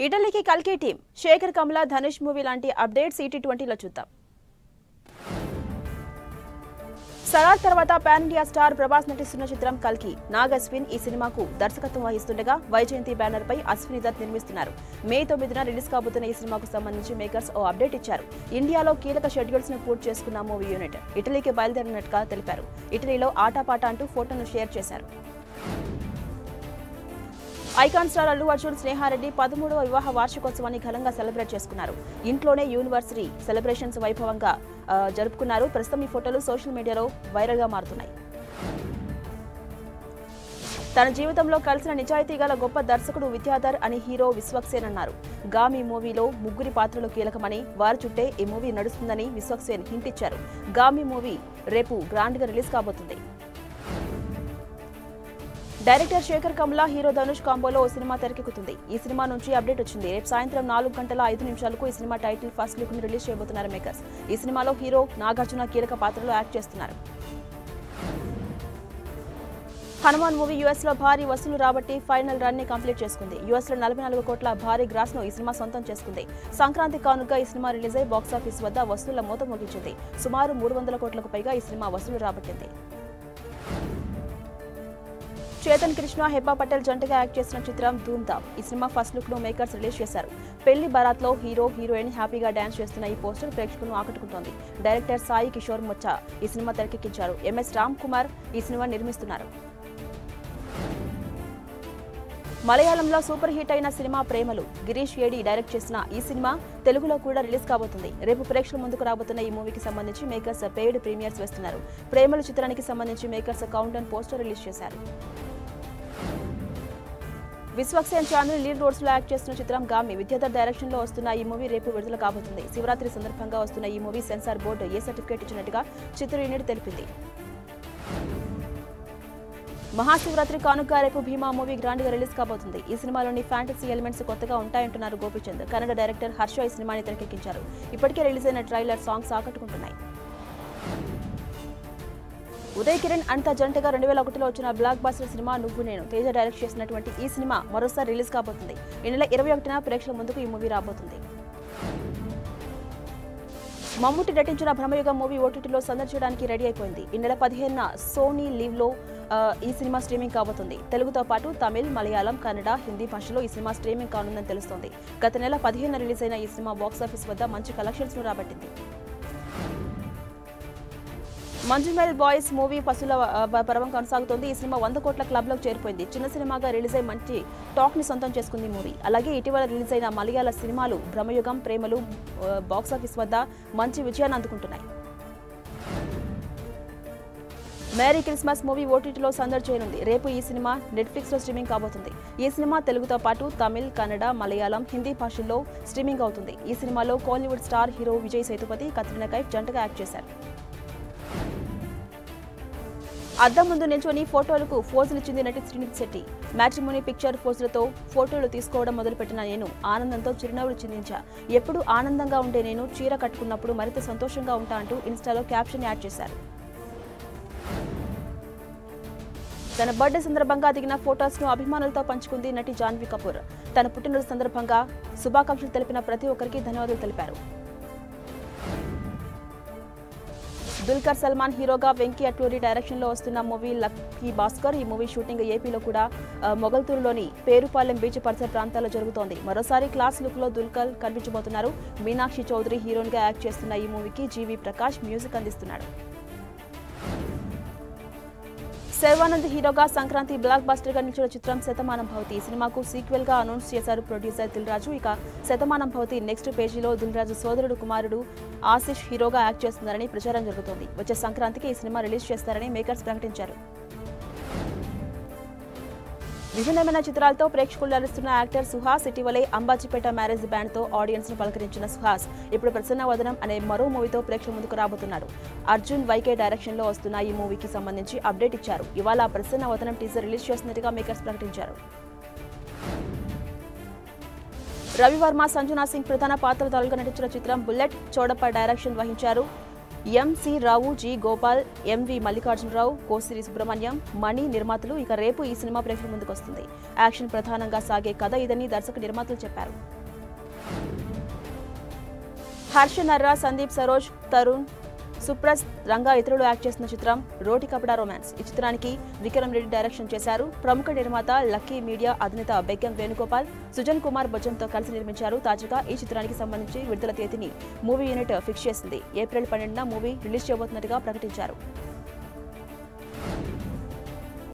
ఇటలీకి కల్కి team Sekhar Kammula Dhanush movie లాంటి updates ఈటీ20లో చూద్దాం. సలార్ తర్వాత పాన్ ఇండియా స్టార్ ప్రభాస్ నటిస్తున్న చిత్రం కల్కి. నాగ్ అశ్విన్ ఈ సినిమాకు దర్శకత్వం వహిస్తుండగా వైజయంతి బ్యానర్ పై అశ్విని దత్ నిర్మిస్తున్నారు. మే 9న రిలీజ్ కాబోతున్న ఈ సినిమాకు సంబంధించి మేకర్స్ ఓ అప్డేట్ ఇచ్చారు. ఇండియాలో కీలక షెడ్యూల్స్ ను పూర్తి చేసుకున్న మూవీ యూనిట్ ఇటలీకి బయలుదేరినట్టుగా తెలిపారు. ఇటలీలో ఆటాపాట అంటూ ఫోటోను షేర్ చేశారు. ఐకాన్ స్టార్ అల్లు అర్జున్ స్నేహారెడ్డి 13వ వివాహ వార్షికోత్సవాన్ని ఘనంగా సెలబ్రేట్ చేసుకున్నారు. ఇంట్లోనే యూనివర్సిటీ సెలబ్రేషన్స్ వైభవంగా జరుపుకున్నారు. ప్రస్తుతం ఈ ఫోటోలు సోషల్ మీడియాలో వైరల్ గా మారుతున్నాయి. తన జీవితంలో కలిసిన నిజాయితీ గల గొప్ప దర్శకుడు విద్యాధర్ అని హీరో విశ్వక్సేన్ అన్నారు. గామి మూవీలో ముగ్గురి పాత్రలు కీలకమని, వారి చుట్టే ఈ మూవీ నడుస్తుందని విశ్వక్సేన్ హింట్ ఇచ్చారు. గామి మూవీ రేపు గ్రాండ్ గా రిలీజ్ కాబోతుంది. డైరెక్టర్ శేఖర్ కమల హీరో ధనుష్ కాంబోలో ఓ సినిమా తెరకెక్కుతుంది. ఈ సినిమా నుంచి అప్డేట్ వచ్చింది. రేపు సాయంత్రం 4:05 ఈ సినిమా టైటిల్ ఫస్ట్ లుక్ ను రిలీజ్ చేయబోతున్నారు మేకర్స్. ఈ సినిమాలో హీరో నాగార్జున కీలక పాత్రలో యాక్ట్ చేస్తున్నారు. హనుమాన్ మూవీ యుఎస్ లో భారీ వసూలు రాబట్టి ఫైనల్ రన్ ని కంప్లీట్ చేసుకుంది. యుఎస్ లో 44 కోట్ల భారీ గ్రాస్ ను ఈ సినిమా సొంతం చేసుకుంది. సంక్రాంతి కానుకగా ఈ సినిమా రిలీజ్ అయి బాక్సాఫీస్ వద్ద వసూళ్ల మోత మోగించింది. సుమారు 300 కోట్లకు పైగా ఈ సినిమా వసూలు రాబట్టింది. చేతన్ కృష్ణ, హెబ్బా పటేల్ జంటగా యాక్ట్ చేసిన చిత్రం ధూమ్ ధామ్. ఈ సినిమా ఫస్ట్ లుక్ ను మేకర్స్ రిలీజ్ చేశారు. పెళ్లి బరాత్ లో హీరో హీరోయిన్ హ్యాపీగా డాన్స్ చేస్తున్న ఈ పోస్టర్ ప్రేక్షకులను ఆకట్టుకుంటోంది. డైరెక్టర్ సాయి కిషోర్ మొచ్చా ఈ సినిమా తెరకెక్కించారు. ఎంఎస్ రామ్ కుమార్ ఈ సినిమా నిర్మిస్తున్నారు. మలయాళంలో సూపర్ హిట్ అయిన సినిమా ప్రేమలు. గిరీష్ ఏడి డైరెక్ట్ చేసిన ఈ సినిమా తెలుగులో కూడా రిలీజ్ కాబోతుంది. రేపు ప్రేక్షకుల ముందుకు రాబోతున్న ఈ మూవీకి సంబంధించి మేకర్స్ పెయిడ్ ప్రీమియర్స్ వేస్తున్నారు. ప్రేమలు చిత్రానికి సంబంధించి makers count down poster release చేశారు. విశ్వక్సేన్ చాంద్రి లీడ్ రోల్స్ లో యాక్ట్ చేస్తున్న చిత్రం గామి. విద్యాధర్ డైరెక్షన్ లో వస్తున్న ఈ మూవీ రేపు విడుదల కాబోతుంది. శివరాత్రి సందర్భంగా వస్తున్న ఈ మూవీ సెన్సార్ బోర్డు ఏ సర్టిఫికేట్ ఇచ్చినట్టుగా చిత్ర యూనిట్ తెలిపింది. మహాశివరాత్రి కానుక రేపు భీమా మూవీ గ్రాండ్ గా రిలీజ్ కాబోతుంది. ఈ సినిమాలోని ఫ్యాంటసీ ఎలిమెంట్స్ కొత్తగా ఉంటాయంటున్నారు గోపీచంద్. కన్నడ డైరెక్టర్ హర్ష ఈ సినిమాని తెరకెక్కించారు. ఇప్పటికే రిలీజ్ అయిన ట్రైలర్ సాంగ్స్ ఆకట్టుకుంటున్నాయి. ఉదయ్ కిరణ్ అంతా జంటగా 2001లో వచ్చిన బ్లాక్ బస్టర్ సినిమా నువ్వు నేను. తేజ డైరెక్ట్ చేసినటువంటి ఈ సినిమా మరోసారి రిలీజ్ కాబోతుంది. ఈ నెల 21న ప్రేక్షకుల ముందుకు ఈ మూవీ రాబోతుంది. మమ్ముట్టి నటించిన భ్రమయుగం మూవీ ఓటీటీలో సందడి చేయడానికి రెడీ అయిపోయింది. ఈ నెల 15న సోనీ లీవ్ లో ఈ సినిమా స్ట్రీమింగ్ కాబోతుంది. తెలుగుతో పాటు తమిళ్, మలయాళం, కన్నడ, హిందీ భాషలో ఈ సినిమా స్ట్రీమింగ్ కానుందని తెలుస్తోంది. గత నెల 15న రిలీజ్ అయిన ఈ సినిమా బాక్సాఫీస్ వద్ద మంచి కలెక్షన్స్ ను రాబట్టింది. మంజుమేల్ బాయ్స్ మూవీ పసుల పర్వం కొనసాగుతోంది. ఈ సినిమా 100 కోట్ల క్లబ్ లోకి చేరిపోయింది. చిన్న సినిమాగా రిలీజ్ అయి మంచి టాక్ ని సొంతం చేసుకుంది మూవీ. అలాగే ఇటీవల రిలీజ్ అయిన మలయాళ సినిమాలు భ్రమయుగం, ప్రేమలు బాక్సాఫీస్ వద్ద మంచి విజయాన్ని అందుకుంటున్నాయి. మేరీ క్రిస్మస్ మూవీ ఓటీటీలో సందడి చేయనుంది. రేపు ఈ సినిమా నెట్ఫ్లిక్స్ లో స్ట్రీమింగ్ కాబోతుంది. ఈ సినిమా తెలుగుతో పాటు తమిళ్, కన్నడ, మలయాళం, హిందీ భాషల్లో స్ట్రీమింగ్ అవుతుంది. ఈ సినిమాలో కోలీవుడ్ స్టార్ హీరో విజయ్ సేతుపతి, కత్రినా కైఫ్ జంటగా యాక్ట్ చేశారు. అద్దం ముందు నిల్చొని ఫోటోలకు ఫోజులిచ్చింది నటి శ్రీనిధి శెట్టి. మ్యాట్రిమోనీ పిక్చర్ ఫోజులతో ఫోటోలు తీసుకోవడం మొదలుపెట్టిన నేను ఆనందంతో చిరునవ్వులు చిందించా. ఎప్పుడు ఆనందంగా ఉండే నేను చీర కట్టుకున్నప్పుడు మరింత సంతోషంగా ఉంటా అంటూ ఇన్స్టాలో క్యాప్షన్ యాడ్ చేశారు. తన బర్త్డే సందర్భంగా దిగిన ఫోటోస్ ను అభిమానులతో పంచుకుంది నటి జాన్వీ కపూర్. తన పుట్టినరోజు సందర్భంగా శుభాకాంక్షలు తెలిపిన ప్రతి ఒక్కరికి ధన్యవాదాలు తెలిపారు. దుల్కర్ సల్మాన్ హీరోగా వెంకీ అట్లూరి డైరెక్షన్ లో వస్తున్న మూవీ లక్కీ భాస్కర్. ఈ మూవీ షూటింగ్ ఏపీలో కూడా మొగల్తూరులోని పేరుపాలెం బీచ్ పరిసర ప్రాంతాల్లో జరుగుతోంది. మరోసారి క్లాస్ లుక్ లో దుల్కర్ కనిపించబోతున్నారు. మీనాక్షి చౌదరి హీరోయిన్ గా యాక్ట్ చేస్తున్న ఈ మూవీకి జీవి ప్రకాష్ మ్యూజిక్ అందిస్తున్నాడు. శర్వానంద్ హీరోగా సంక్రాంతి బ్లాక్ బస్టర్ గా నిలిచిన చిత్రం శతమానం భవతి. ఈ సినిమాకు సీక్వెల్ గా అనౌన్స్ చేశారు ప్రొడ్యూసర్ దిల్ రాజు. ఇక శతమానం భవతి నెక్స్ట్ పేజీలో దిల్ రాజు సోదరుడు కుమారుడు ఆశిష్ హీరోగా యాక్ట్ చేస్తున్నారని ప్రచారం జరుగుతోంది. వచ్చే సంక్రాంతికి ఈ సినిమా రిలీజ్ చేస్తారని మేకర్స్ ప్రకటించారు. విభిన్నమైన చిత్రాలతో ప్రేక్షకులు నడుస్తున్న యాక్టర్ సుహాస్ ఇటీవలే అంబాజీపేట మ్యారేజ్ బ్యాండ్ తో ఆడియన్స్ ను పలకరించిన సుహాస్ ఇప్పుడు ప్రసన్న వదనం అనే మరో మూవీతో ప్రేక్షకుల ముందుకు రాబోతున్నాడు. అర్జున్ వైకే డైరెక్షన్ లో వస్తున్న ఈ మూవీకి సంబంధించి అప్డేట్ ఇచ్చారు. ఇవాళ ప్రసన్న వదనం టీజర్ రిలీజ్ చేస్తున్నట్టుగా మేకర్స్ ప్రకటించారు. రవివర్మ, సంజనా సింగ్ ప్రధాన పాత్రధారులుగా నటించిన చిత్రం బుల్లెట్. చోడప్ప డైరెక్షన్ వహించారు. ఎంసి రావు, జి గోపాల్, ఎంవి మల్లికార్జునరావు, కోసిరి సుబ్రహ్మణ్యం, మణి నిర్మాతలు. ఇక రేపు ఈ సినిమా ప్రేక్షకుల ముందుకు వస్తుంది. యాక్షన్ ప్రధానంగా సాగే కథ ఇదని దర్శక నిర్మాతలు చెప్పారు. హర్ష నర్రా, సందీప్ సరోజ్, తరుణ్, సుప్రస్, రంగా ఇతరులు యాక్ట్ చేసిన చిత్రం రోటి కపడా రొమాన్స్. ఈ చిత్రానికి విక్రమ్ రెడ్డి డైరెక్షన్ చేశారు. ప్రముఖ నిర్మాత లక్కీ మీడియా అధినేత బెగ్గం వేణుగోపాల్, సుజన్ కుమార్ బచ్చన్తో కలిసి నిర్మించారు. తాజాగా ఈ చిత్రానికి సంబంధించి విడుదల తేదీని మూవీ యూనిట్ ఫిక్స్ చేసింది. ఏప్రిల్ 12న మూవీ రిలీజ్ చేయబోతున్నట్టుగా ప్రకటించారు.